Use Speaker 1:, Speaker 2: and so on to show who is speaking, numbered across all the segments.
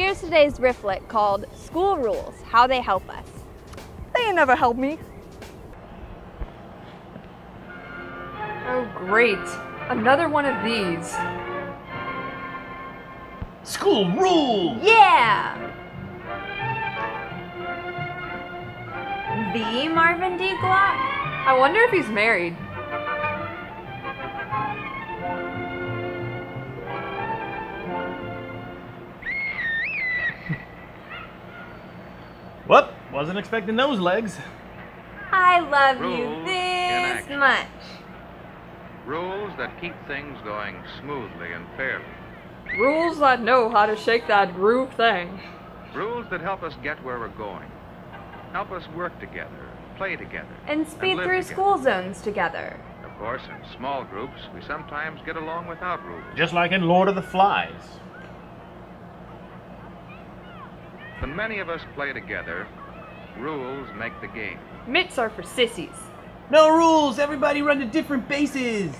Speaker 1: Here's today's rifflet called School Rules, How They Help Us.
Speaker 2: They ain't never helped me.
Speaker 3: Oh great, another one of these.
Speaker 4: School rules!
Speaker 1: Yeah! The Marvin D. Glock?
Speaker 3: I wonder if he's married.
Speaker 4: Whoop, wasn't expecting those legs.
Speaker 1: I love you
Speaker 5: Rules
Speaker 1: this
Speaker 5: in action.
Speaker 1: much.
Speaker 5: Rules that keep things going smoothly and fairly.
Speaker 3: Rules that know how to shake that groove thing.
Speaker 5: Rules that help us get where we're going. Help us work together, play together.
Speaker 1: And speed
Speaker 5: live
Speaker 1: through
Speaker 5: together.
Speaker 1: school zones together.
Speaker 5: Of course, in small groups, we sometimes get along without rules.
Speaker 4: Just like in Lord of the Flies.
Speaker 5: When many of us play together, rules make the game.
Speaker 3: Mitts are for sissies.
Speaker 4: No rules, everybody run to different bases.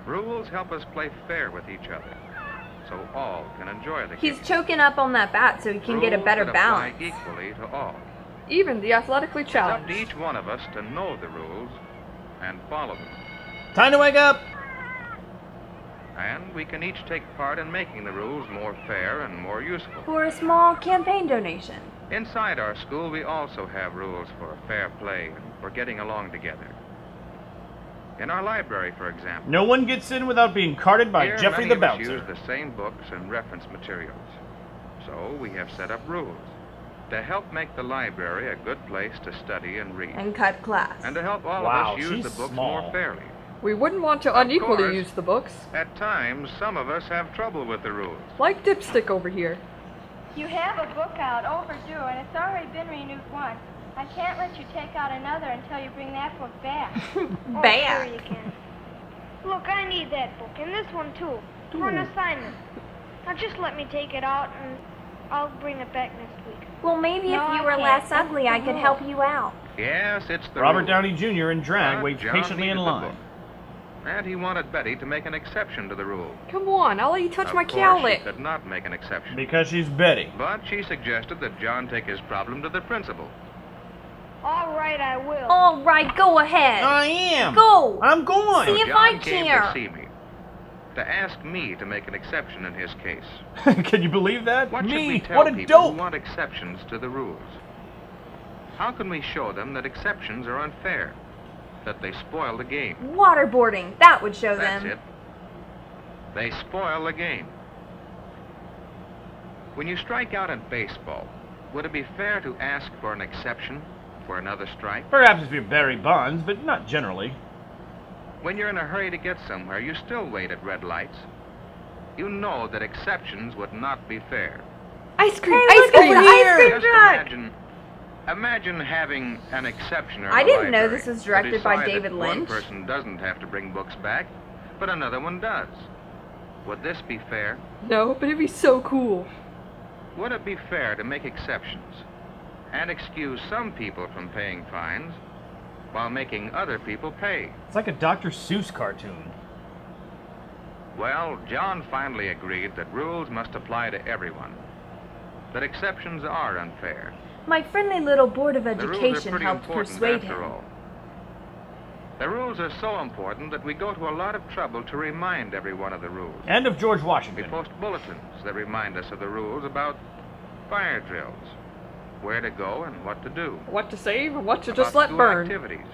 Speaker 5: Rules help us play fair with each other, so all can enjoy the
Speaker 1: He's
Speaker 5: game.
Speaker 1: choking up on that bat so he can get a
Speaker 5: Rules
Speaker 1: better
Speaker 5: that apply
Speaker 1: balance.
Speaker 5: equally to all.
Speaker 3: Even the athletically
Speaker 5: It's up to
Speaker 3: challenged.
Speaker 5: each one of us to know the rules and follow them.
Speaker 4: Time to wake up.
Speaker 5: And we can each take part in making the rules more fair and more useful.
Speaker 1: For a small campaign donation.
Speaker 5: Inside our school, we also have rules for fair play and for getting along together. In our library, for example,
Speaker 4: No one gets in without being carted by
Speaker 5: here
Speaker 4: Jeffrey
Speaker 5: many
Speaker 4: the
Speaker 5: of us use
Speaker 4: Bouncer.
Speaker 5: the same books and reference materials. So we have set up rules to help make the library a good place to study and read.
Speaker 1: And cut class.
Speaker 5: And to help all
Speaker 4: Wow,
Speaker 5: of us use
Speaker 4: she's
Speaker 5: the books
Speaker 4: small.
Speaker 5: more fairly.
Speaker 3: We wouldn't want to
Speaker 5: Of
Speaker 3: unequally
Speaker 5: course.
Speaker 3: use the books.
Speaker 5: At times, some of us have trouble with the rules.
Speaker 3: Like Dipstick over here.
Speaker 6: You have a book out overdue, and it's already been renewed once. I can't let you take out another until you bring that book back.
Speaker 1: Back.
Speaker 6: Oh, sure you can. Look, I need that book, and this one too, for an assignment. Now just let me take it out, and I'll bring it back next week.
Speaker 1: Well, maybe
Speaker 6: No,
Speaker 1: if you
Speaker 6: I
Speaker 1: were
Speaker 6: can't.
Speaker 1: less
Speaker 6: That's
Speaker 1: ugly,
Speaker 6: the
Speaker 1: I could
Speaker 6: rule.
Speaker 1: help you out.
Speaker 5: Yes, it's the
Speaker 4: Robert
Speaker 5: rule.
Speaker 4: Downey Jr. in drag
Speaker 5: But
Speaker 4: waits
Speaker 5: John
Speaker 4: patiently in
Speaker 5: needed the
Speaker 4: line.
Speaker 5: book. And he wanted Betty to make an exception to the rule.
Speaker 3: Come on, I'll let you touch
Speaker 5: Of
Speaker 3: my
Speaker 5: course, she
Speaker 3: cowlick.
Speaker 5: could not make an exception.
Speaker 4: Because she's Betty.
Speaker 5: But she suggested that John take his problem to the principal.
Speaker 6: All right, I will.
Speaker 1: All right, go ahead.
Speaker 4: I am.
Speaker 1: Go.
Speaker 4: I'm going.
Speaker 1: See if
Speaker 5: John
Speaker 1: I
Speaker 5: came
Speaker 1: care.
Speaker 5: to see me, to ask me to make an exception in his case.
Speaker 4: Can you believe that?
Speaker 5: What should
Speaker 4: Me,
Speaker 5: we tell
Speaker 4: what a
Speaker 5: people
Speaker 4: dope.
Speaker 5: who want exceptions to the rules? How can we show them that exceptions are unfair, that they spoil the game?
Speaker 1: Waterboarding. That would show
Speaker 5: That's
Speaker 1: them.
Speaker 5: it. They spoil the game. When you strike out in baseball, would it be fair to ask for an exception for another strike?
Speaker 4: Perhaps if you're Barry Bonds, but not generally.
Speaker 5: When you're in a hurry to get somewhere, you still wait at red lights. You know that exceptions would not be fair.
Speaker 3: Ice cream,
Speaker 1: Hey,
Speaker 3: ice
Speaker 1: look,
Speaker 3: cream!
Speaker 1: it's the ice cream
Speaker 5: Just
Speaker 1: truck.
Speaker 5: imagine having an exceptioner.
Speaker 1: I
Speaker 5: in the
Speaker 1: didn't know
Speaker 5: library
Speaker 1: this was
Speaker 5: to
Speaker 1: directed by
Speaker 5: decide that
Speaker 1: David Lynch.
Speaker 5: One person doesn't have to bring books back, but another one does. Would this be fair?
Speaker 3: No, but it'd be so cool.
Speaker 5: Would it be fair to make exceptions and excuse some people from paying fines while making other people pay?
Speaker 4: It's like a Dr. Seuss cartoon.
Speaker 5: Well, John finally agreed that rules must apply to everyone, that exceptions are unfair.
Speaker 1: My friendly little board of
Speaker 5: The rules are
Speaker 1: education
Speaker 5: pretty
Speaker 1: helped
Speaker 5: important
Speaker 1: persuade
Speaker 5: after
Speaker 1: him.
Speaker 5: all. The rules are so important that we go to a lot of trouble to remind everyone of the rules.
Speaker 4: And of George
Speaker 5: We
Speaker 4: Washington.
Speaker 5: post bulletins that remind us of the rules about fire drills, where to go and what to do.
Speaker 3: What to save and what to
Speaker 5: About
Speaker 3: just let
Speaker 5: school
Speaker 3: burn.
Speaker 5: activities,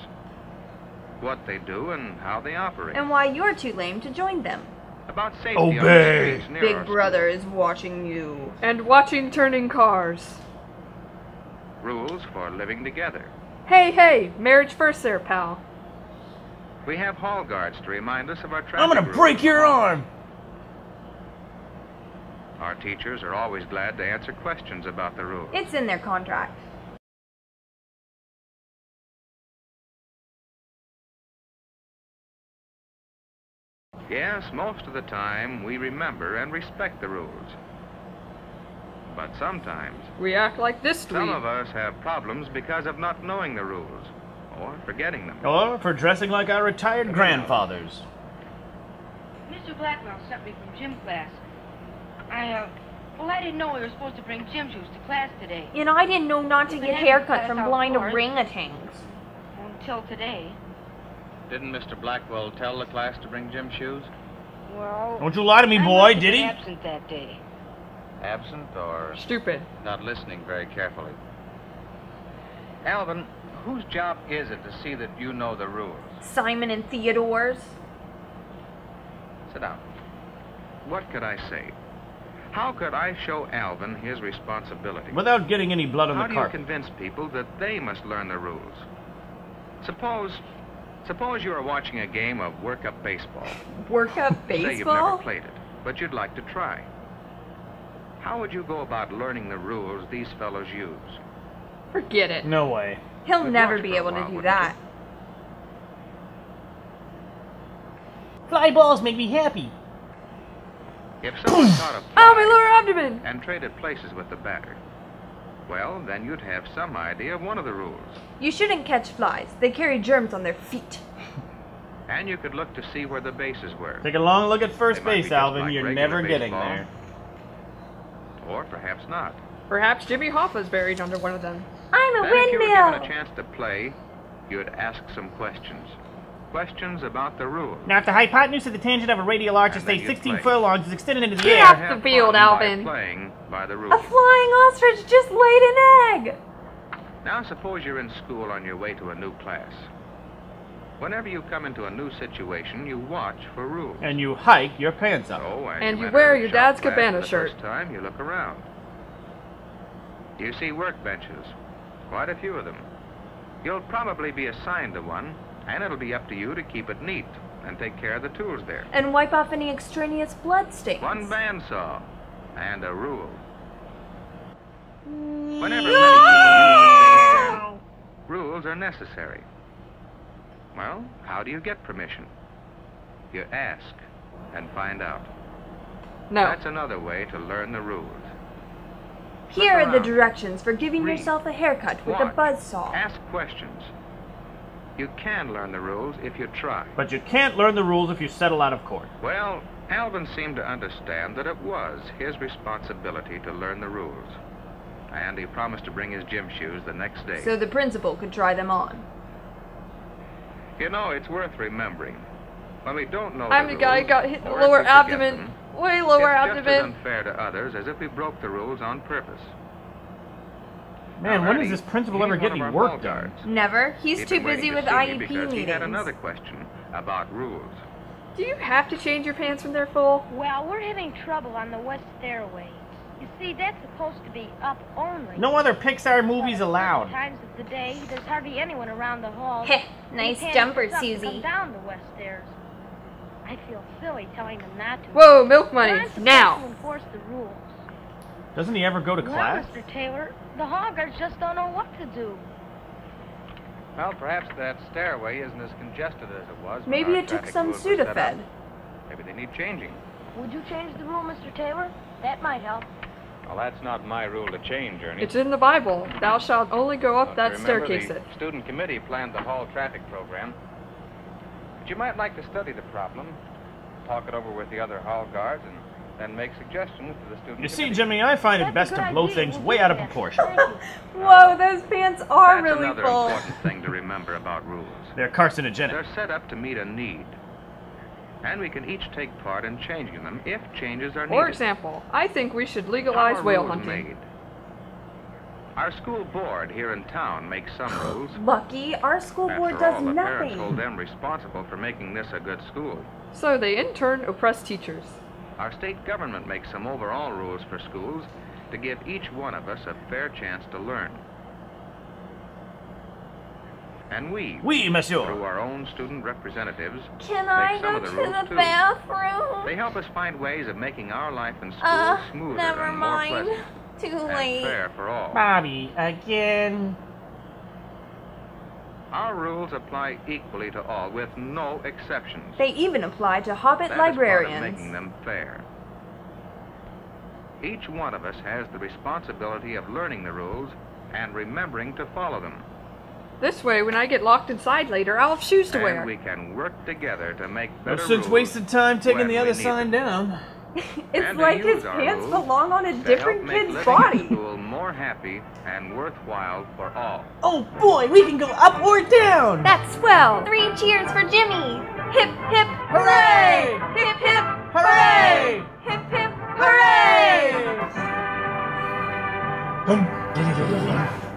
Speaker 5: what they do and how they operate.
Speaker 1: And why you're too lame to join them.
Speaker 5: About safety on the
Speaker 4: Obey.
Speaker 5: streets near
Speaker 1: Big
Speaker 5: our
Speaker 1: Brother
Speaker 5: schools.
Speaker 1: is watching you.
Speaker 3: And watching turning cars.
Speaker 5: Rules for living together.
Speaker 3: Hey, hey, marriage first there, pal.
Speaker 5: We have hall guards to remind us of our traffic
Speaker 4: I'm gonna
Speaker 5: rules.
Speaker 4: break your arm.
Speaker 5: Our teachers are always glad to answer questions about the rules.
Speaker 1: It's in their contract.
Speaker 5: Yes, most of the time we remember and respect the rules. But sometimes,
Speaker 3: We act like this
Speaker 5: some
Speaker 3: dweeb.
Speaker 5: of us have problems because of not knowing the rules or forgetting them.
Speaker 4: Or for dressing like our retired grandfathers.
Speaker 7: Mr. Blackwell sent me from gym class. Well, I didn't know we were supposed to bring gym shoes to class today.
Speaker 1: You know, I didn't know not to get haircuts from blind orangutans.
Speaker 7: Until today.
Speaker 5: Didn't Mr. Blackwell tell the class to bring gym shoes?
Speaker 7: Well...
Speaker 4: Don't you lie to me,
Speaker 7: I
Speaker 4: boy,
Speaker 7: must have
Speaker 4: did
Speaker 7: been
Speaker 4: he?
Speaker 7: absent that day.
Speaker 5: Absent or
Speaker 3: Stupid.
Speaker 5: not listening very carefully? Alvin, whose job is it to see that you know the rules?
Speaker 1: Simon and Theodore's.
Speaker 5: Sit down. What could I say? How could I show Alvin his responsibility?
Speaker 4: Without getting any blood on
Speaker 5: How
Speaker 4: the
Speaker 5: do you
Speaker 4: carpet.
Speaker 5: convince people that they must learn the rules? Suppose you are watching a game of work-up baseball.
Speaker 1: Work up
Speaker 5: Say you've never
Speaker 1: baseball?
Speaker 5: played it, but you'd like to try. How would you go about learning the rules these fellows use?
Speaker 3: Forget it.
Speaker 4: No way.
Speaker 1: He'll
Speaker 5: We'd
Speaker 1: never
Speaker 5: watch
Speaker 1: be
Speaker 5: for a
Speaker 1: able to
Speaker 5: while,
Speaker 1: do
Speaker 5: wouldn't
Speaker 1: that.
Speaker 4: Fly balls make me happy.
Speaker 5: If someone caught a
Speaker 3: Oh, my
Speaker 5: fly
Speaker 3: lower abdomen!
Speaker 5: and traded places with the batter, well, then you'd have some idea of one of the rules.
Speaker 1: You shouldn't catch flies. They carry germs on their feet.
Speaker 5: And you could look to see where the bases were.
Speaker 4: Take a long look at first
Speaker 5: They might be
Speaker 4: base,
Speaker 5: just
Speaker 4: Alvin.
Speaker 5: like
Speaker 4: You're
Speaker 5: regular
Speaker 4: never getting
Speaker 5: baseball.
Speaker 4: there.
Speaker 5: Or perhaps not.
Speaker 3: Perhaps Jimmy Hoffa's buried under one of them.
Speaker 1: I'm a
Speaker 5: Then if you were given a
Speaker 1: windmill.
Speaker 5: chance to play, you'd ask some questions. Questions about the rules.
Speaker 4: Now, if the hypotenuse of the tangent of a radial arch is,
Speaker 5: And then
Speaker 4: say,
Speaker 5: you'd
Speaker 4: 16
Speaker 5: play.
Speaker 4: furlongs, is extended into the
Speaker 3: Get
Speaker 4: air.
Speaker 3: off
Speaker 5: Have
Speaker 3: the field,
Speaker 5: fun
Speaker 3: Alvin.
Speaker 5: By playing by the
Speaker 1: A
Speaker 5: rules.
Speaker 1: flying ostrich just laid an egg.
Speaker 5: Now suppose you're in school on your way to a new class. Whenever you come into a new situation, you watch for rules.
Speaker 4: And you hike your pants up.
Speaker 5: So, as
Speaker 3: And you
Speaker 5: enter
Speaker 3: wear
Speaker 5: the
Speaker 3: your
Speaker 5: shop
Speaker 3: dad's
Speaker 5: class
Speaker 3: cabana
Speaker 5: for the
Speaker 3: shirt.
Speaker 5: First time you look around. You see workbenches, quite a few of them. You'll probably be assigned to one, and it'll be up to you to keep it neat and take care of the tools there.
Speaker 1: And wipe off any extraneous blood stains.
Speaker 5: One bandsaw and a rule. Whenever many people use the same term, rules are necessary. Well, how do you get permission? You ask and find out.
Speaker 3: No.
Speaker 5: That's another way to learn the rules.
Speaker 1: Here are the
Speaker 5: around.
Speaker 1: directions for giving
Speaker 5: Read.
Speaker 1: yourself a haircut with a
Speaker 5: Watch.
Speaker 1: buzzsaw.
Speaker 5: Ask questions. You can learn the rules if you try.
Speaker 4: But you can't learn the rules if you settle out of court.
Speaker 5: Well, Alvin seemed to understand that it was his responsibility to learn the rules. And he promised to bring his gym shoes the next day.
Speaker 1: So the principal could try them on.
Speaker 5: You know, it's worth remembering. When we don't know
Speaker 3: I'm
Speaker 5: the
Speaker 3: the guy who
Speaker 5: rules,
Speaker 3: got hit in the
Speaker 5: or if
Speaker 3: lower
Speaker 5: we forget
Speaker 3: abdomen.
Speaker 5: them,
Speaker 3: Way lower
Speaker 5: it's just as
Speaker 3: abdomen.
Speaker 5: unfair to others as if we broke the rules on purpose.
Speaker 4: Man,
Speaker 5: Now,
Speaker 4: when
Speaker 5: Ernie,
Speaker 4: does this principal
Speaker 5: he's
Speaker 4: ever get
Speaker 5: one of
Speaker 4: any
Speaker 5: our
Speaker 4: work
Speaker 5: hall
Speaker 4: done?
Speaker 5: guards.
Speaker 1: Never. He's
Speaker 5: He'd
Speaker 1: too
Speaker 5: been waiting
Speaker 1: busy
Speaker 5: to
Speaker 1: with
Speaker 5: see me
Speaker 1: IEP
Speaker 5: because he had another
Speaker 1: meetings.
Speaker 5: question about rules.
Speaker 3: Do you have to change your pants when they're full?
Speaker 6: Well, we're having trouble on the west stairway. You see, that's supposed to be up only.
Speaker 4: No other Pixar movies allowed.
Speaker 6: Times of the day, there's hardly anyone around the hall.
Speaker 1: Heh,
Speaker 6: We
Speaker 1: nice
Speaker 6: can't
Speaker 1: jumper,
Speaker 6: get up to
Speaker 1: Susie.
Speaker 6: Come down the west stairs. I feel silly telling them not to.
Speaker 3: Whoa, milk
Speaker 6: But I'm
Speaker 3: money.
Speaker 6: supposed
Speaker 3: Now.
Speaker 6: to enforce the rules.
Speaker 4: Doesn't he ever go to
Speaker 6: Well,
Speaker 4: class?
Speaker 6: Mr. Taylor, the Hoggars just don't know what to do.
Speaker 5: Well, perhaps that stairway isn't as congested as it was. when
Speaker 1: Maybe
Speaker 5: our
Speaker 1: it took
Speaker 5: traffic
Speaker 1: some
Speaker 5: rules were set up.
Speaker 1: Sudafed.
Speaker 5: Maybe they need changing.
Speaker 6: Would you change the rule, Mr. Taylor? That might help.
Speaker 5: Well, that's not my rule to change, Ernie.
Speaker 3: It's in the Bible. Thou shalt only go up that
Speaker 5: Remember,
Speaker 3: staircase.
Speaker 5: the student committee planned the hall traffic program. But you might like to study the problem, talk it over with the other hall guards, and then make suggestions to the student
Speaker 4: You see,
Speaker 5: committee.
Speaker 4: Jimmy, I find it
Speaker 6: That's a
Speaker 4: best to
Speaker 6: good
Speaker 4: blow
Speaker 6: idea.
Speaker 4: things
Speaker 6: We'll
Speaker 4: way
Speaker 6: do
Speaker 4: out of
Speaker 6: that.
Speaker 4: proportion.
Speaker 6: Thank you.
Speaker 1: Whoa, those pants are
Speaker 5: That's
Speaker 1: really
Speaker 5: another
Speaker 1: full.
Speaker 5: important thing to remember about rules.
Speaker 4: They're carcinogenic.
Speaker 5: They're set up to meet a need. And we can each take part in changing them if changes are needed.
Speaker 3: For example, I think we should
Speaker 5: How
Speaker 3: legalize
Speaker 5: are
Speaker 3: whale
Speaker 5: rules
Speaker 3: hunting.
Speaker 5: made? Our school board here in town makes some rules.
Speaker 1: Lucky, our school board
Speaker 5: After
Speaker 1: does
Speaker 5: all, the parents hold
Speaker 1: nothing.
Speaker 5: them responsible for making this a good school.
Speaker 3: So they in turn oppress teachers.
Speaker 5: Our state government makes some overall rules for schools to give each one of us a fair chance to learn. And we,
Speaker 4: Oui, monsieur.
Speaker 5: through our own student representatives,
Speaker 1: Can I
Speaker 5: make some
Speaker 1: go
Speaker 5: of the
Speaker 1: to
Speaker 5: rules
Speaker 1: the
Speaker 5: too.
Speaker 1: bathroom?
Speaker 5: They help us find ways of making our life in school smoother
Speaker 1: Never
Speaker 5: and more
Speaker 1: mind.
Speaker 5: pleasant
Speaker 1: Too
Speaker 5: and
Speaker 1: late.
Speaker 5: fair for all.
Speaker 4: Bobby, again.
Speaker 5: Our rules apply equally to all, with no exceptions.
Speaker 1: They even apply to Hobbit
Speaker 5: That is part of
Speaker 1: librarians.
Speaker 5: making them fair. Each one of us has the responsibility of learning the rules and remembering to follow them.
Speaker 3: This way, when I get locked inside later, I'll have shoes to
Speaker 5: And
Speaker 3: we wear.
Speaker 5: we can work together to make
Speaker 4: No
Speaker 5: better
Speaker 4: sense
Speaker 5: rules
Speaker 4: wasting time taking
Speaker 5: when
Speaker 4: the
Speaker 5: we
Speaker 4: other
Speaker 5: need
Speaker 4: sign
Speaker 5: them.
Speaker 4: down.
Speaker 3: It's
Speaker 5: And to
Speaker 3: like
Speaker 5: use
Speaker 3: his
Speaker 5: our
Speaker 3: pants
Speaker 5: rules
Speaker 3: belong on a
Speaker 5: to help
Speaker 3: different
Speaker 5: make
Speaker 3: kid's
Speaker 5: living in
Speaker 3: body.
Speaker 5: school more happy and worthwhile for all.
Speaker 4: Oh boy, we can go up or down!
Speaker 1: That's swell. 3 cheers for Jimmy. Hip, hip,
Speaker 4: Hooray!
Speaker 1: hip, hip,
Speaker 4: Hooray!
Speaker 1: hip, hip, hooray!
Speaker 4: Hooray!